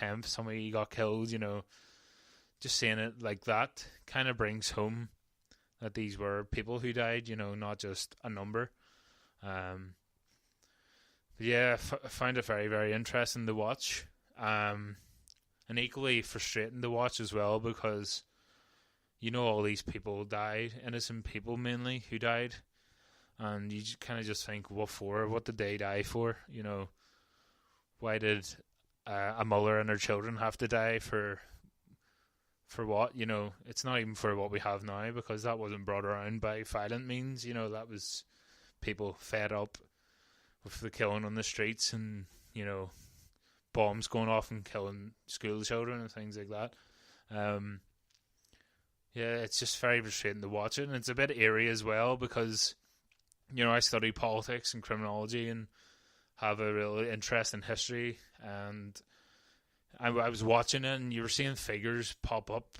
10th, somebody got killed, just saying it like that kind of brings home that these were people who died, not just a number. But yeah, I found it very, very interesting to watch. And equally frustrating to watch as well, because all these people died, innocent people mainly who died, and you kind of just think, what for? What did they die for? Why did a mother and her children have to die for what? It's not even for what we have now, because that wasn't brought around by violent means. That was people fed up with the killing on the streets and bombs going off and killing school children and things like that. Yeah, it's just very frustrating to watch it, and it's a bit eerie as well, because I study politics and criminology and have a real interest in history, and I was watching it, and you were seeing figures pop up,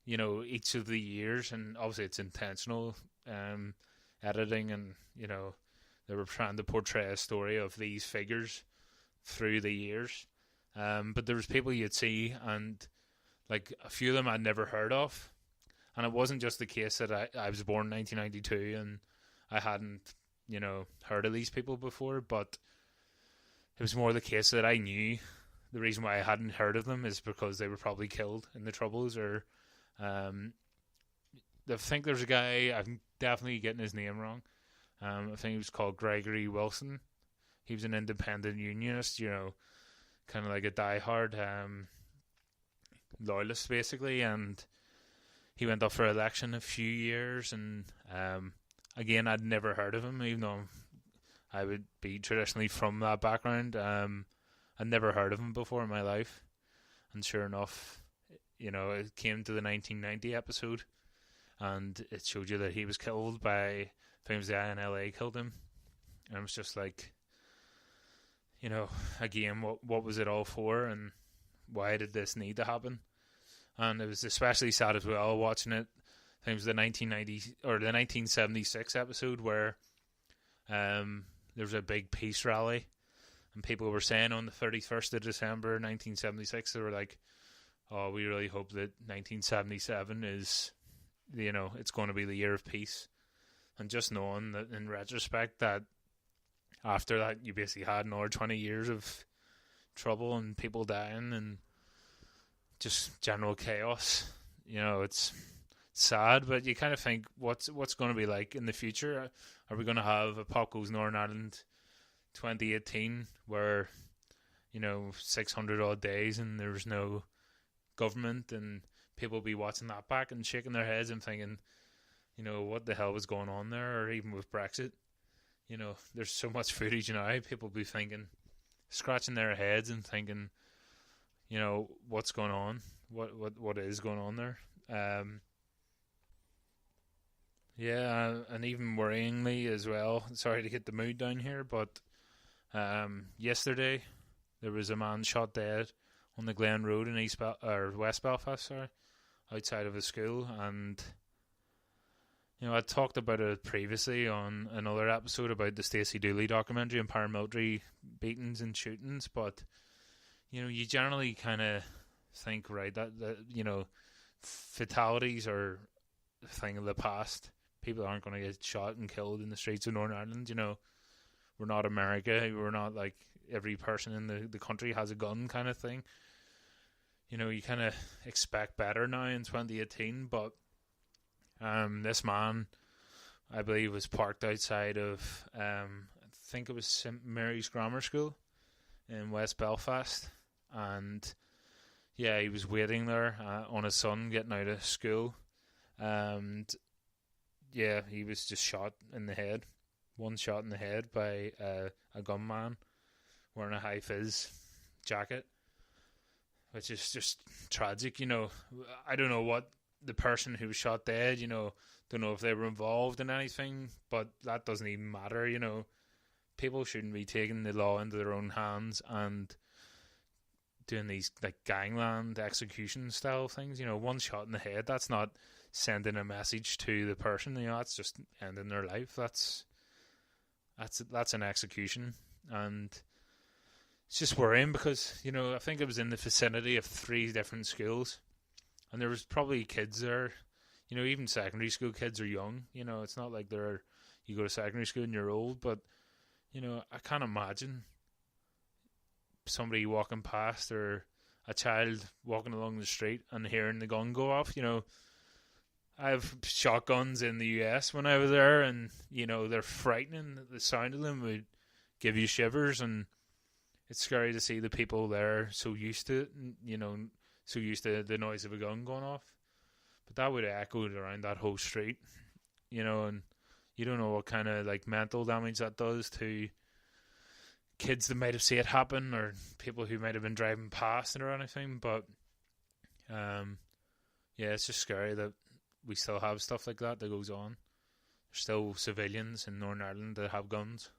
each of the years, and obviously it's intentional editing, and they were trying to portray a story of these figures through the years, but there was people you'd see, and like a few of them I'd never heard of, and it wasn't just the case that I was born in 1992 and I hadn't heard of these people before, but it was more the case that I knew the reason why I hadn't heard of them is because they were probably killed in the Troubles, or I think there's a guy, I'm definitely getting his name wrong, I think he was called Gregory Wilson. He was an independent unionist, kind of like a diehard loyalist basically, and he went up for election a few years, and again, I'd never heard of him, even though I would be traditionally from that background. I'd never heard of him before in my life, and sure enough, it came to the 1990 episode, and it showed you that he was killed by, I think it was the INLA killed him, and it was just like, again, what was it all for, and why did this need to happen? And it was especially sad as well watching it. I think it was the 1990 or the 1976 episode where there was a big peace rally, and people were saying on the 31st of December 1976, they were like, "Oh, we really hope that 1977 is, it's going to be the year of peace." And just knowing that in retrospect that after that you basically had another 20 years of trouble and people dying and just general chaos. It's sad, but you kind of think, what's going to be like in the future? Are we going to have a Pop Goes Northern Ireland 2018 where 600 odd days and there's no government, and people will be watching that back and shaking their heads and thinking, what the hell was going on there? Or even with Brexit, there's so much footage now, people will be thinking, scratching their heads and thinking, what's going on? What is going on there? Yeah, and even worryingly as well, sorry to get the mood down here, but yesterday there was a man shot dead on the Glen Road in West Belfast, outside of a school, and I talked about it previously on another episode about the Stacey Dooley documentary and paramilitary beatings and shootings, but you generally kind of think, right, that fatalities are a thing of the past. People aren't going to get shot and killed in the streets of Northern Ireland. We're not America. We're not like every person in the country has a gun kind of thing. You kind of expect better now in 2018, but this man, I believe, was parked outside of I think it was St Mary's Grammar School in West Belfast, and yeah, he was waiting there on his son getting out of school, and yeah, he was just shot in the head, one shot in the head by a gunman wearing a high-vis jacket, which is just tragic. I don't know what the person who was shot dead, don't know if they were involved in anything, but that doesn't even matter. People shouldn't be taking the law into their own hands and doing these like gangland execution style things. One shot in the head, that's not sending a message to the person. That's just ending their life. That's an execution, and it's just worrying because, I think it was in the vicinity of 3 different schools, and there was probably kids there. Even secondary school kids are young. It's not like you go to secondary school and you're old, but I can't imagine somebody walking past or a child walking along the street and hearing the gun go off. I have shotguns in the US when I was there, and they're frightening. The sound of them would give you shivers, and it's scary to see the people there so used to it, so used to the noise of a gun going off. But that would have echoed around that whole street, and you don't know what kind of mental damage that does to kids that might have seen it happen, or people who might have been driving past it or anything. But it's just scary that we still have stuff like that goes on. There's still civilians in Northern Ireland that have guns,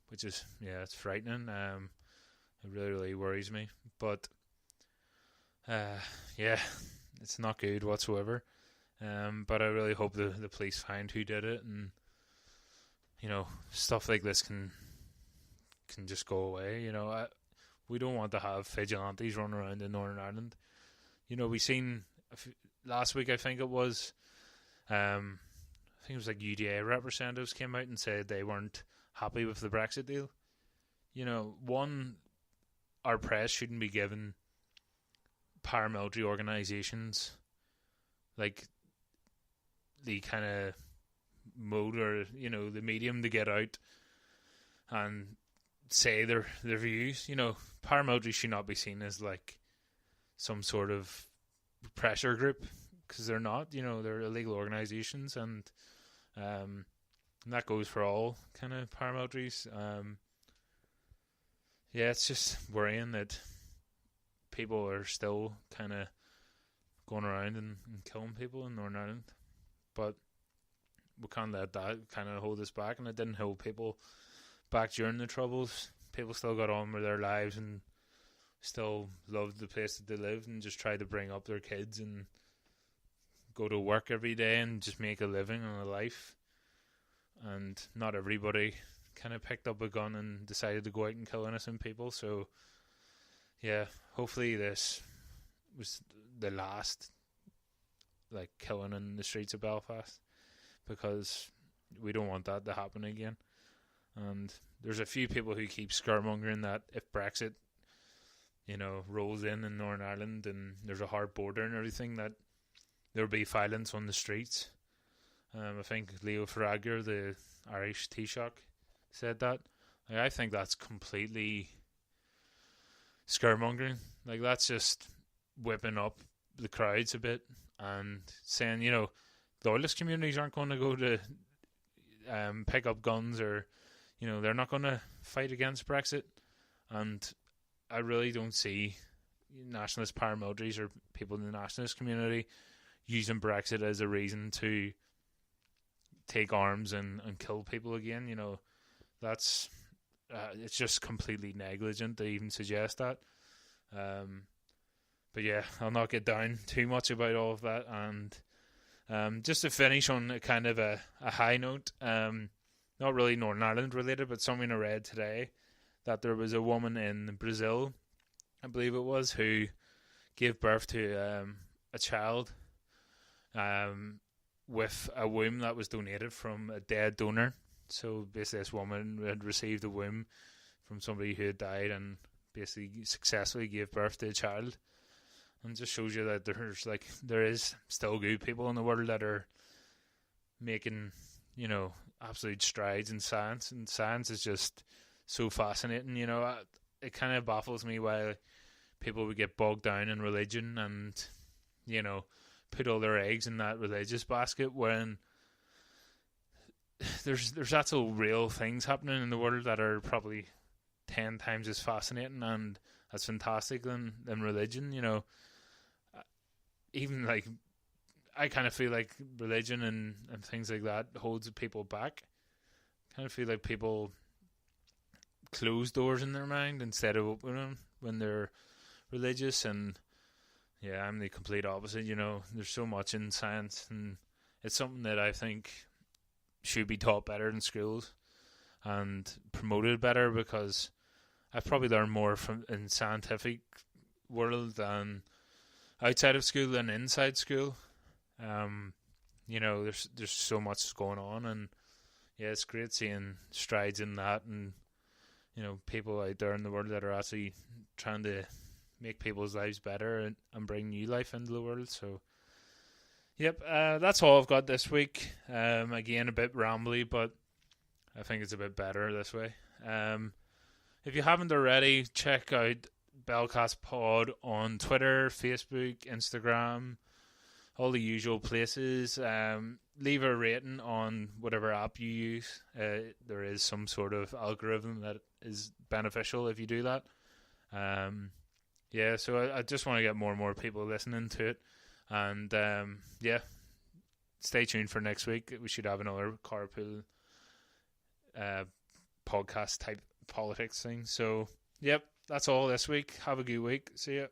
which is it's frightening. It really, really worries me. But it's not good whatsoever. But I really hope the police find who did it, and stuff like this can just go away. We don't want to have vigilantes running around in Northern Ireland. We seen last week, I think it was, UDA representatives came out and said they weren't happy with the Brexit deal. Our press shouldn't be given paramilitary organisations the kind of mode or the medium to get out and say their views. Paramilitary should not be seen as some sort of pressure group, because they're not. They're illegal organisations, and that goes for all kind of paramilitaries. It's just worrying that people are still kind of going around and killing people in Northern Ireland. But we can't let that kind of hold us back, and it didn't hold people back during the Troubles. People still got on with their lives and still loved the place that they lived, and just tried to bring up their kids and go to work every day and just make a living and a life. And not everybody kind of picked up a gun and decided to go out and kill innocent people. So hopefully this was the last killing in the streets of Belfast, because we don't want that to happen again. And there's a few people who keep scaremongering that if Brexit rolls in Northern Ireland and there's a hard border and everything, that there'll be violence on the streets. I think Leo Faragher, the Irish Taoiseach, said that. I think that's completely scaremongering. That's just whipping up the crowds a bit and saying, loyalist communities aren't going to go to pick up guns, or they're not going to fight against Brexit. And I really don't see nationalist paramilitaries or people in the nationalist community using Brexit as a reason to take arms and kill people again. That's it's just completely negligent to even suggest that. But I'll not get down too much about all of that. And just to finish on a kind of a high note, not really Northern Ireland related, but something I read today, that there was a woman in Brazil, I believe it was, who gave birth to a child with a womb that was donated from a dead donor. So basically this woman had received a womb from somebody who had died and basically successfully gave birth to a child. And just shows you that there is still good people in the world that are making, absolute strides in science. And science is just so fascinating. It kind of baffles me why people would get bogged down in religion and, put all their eggs in that religious basket, when there's actual real things happening in the world that are probably 10 times as fascinating and as fantastic than religion. Even I kind of feel like religion and things like that holds people back. I kind of feel like people close doors in their mind instead of opening them when they're religious. And I'm the complete opposite. There's so much in science, and it's something that I think should be taught better in schools. and promoted better, because I've probably learned more from in scientific world than outside of school than inside school. There's so much going on, and yeah, it's great seeing strides in that, and people out there in the world that are actually trying to make people's lives better and bring new life into the world. So, yep, that's all I've got this week. Again, a bit rambly, but I think it's a bit better this way. If you haven't already, check out Belcast Pod on Twitter, Facebook, Instagram, all the usual places. Leave a rating on whatever app you use. There is some sort of algorithm that is beneficial if you do that. So I just want to get more and more people listening to it. And stay tuned for next week. We should have another carpool podcast type politics thing. So, yep, that's all this week. Have a good week. See ya.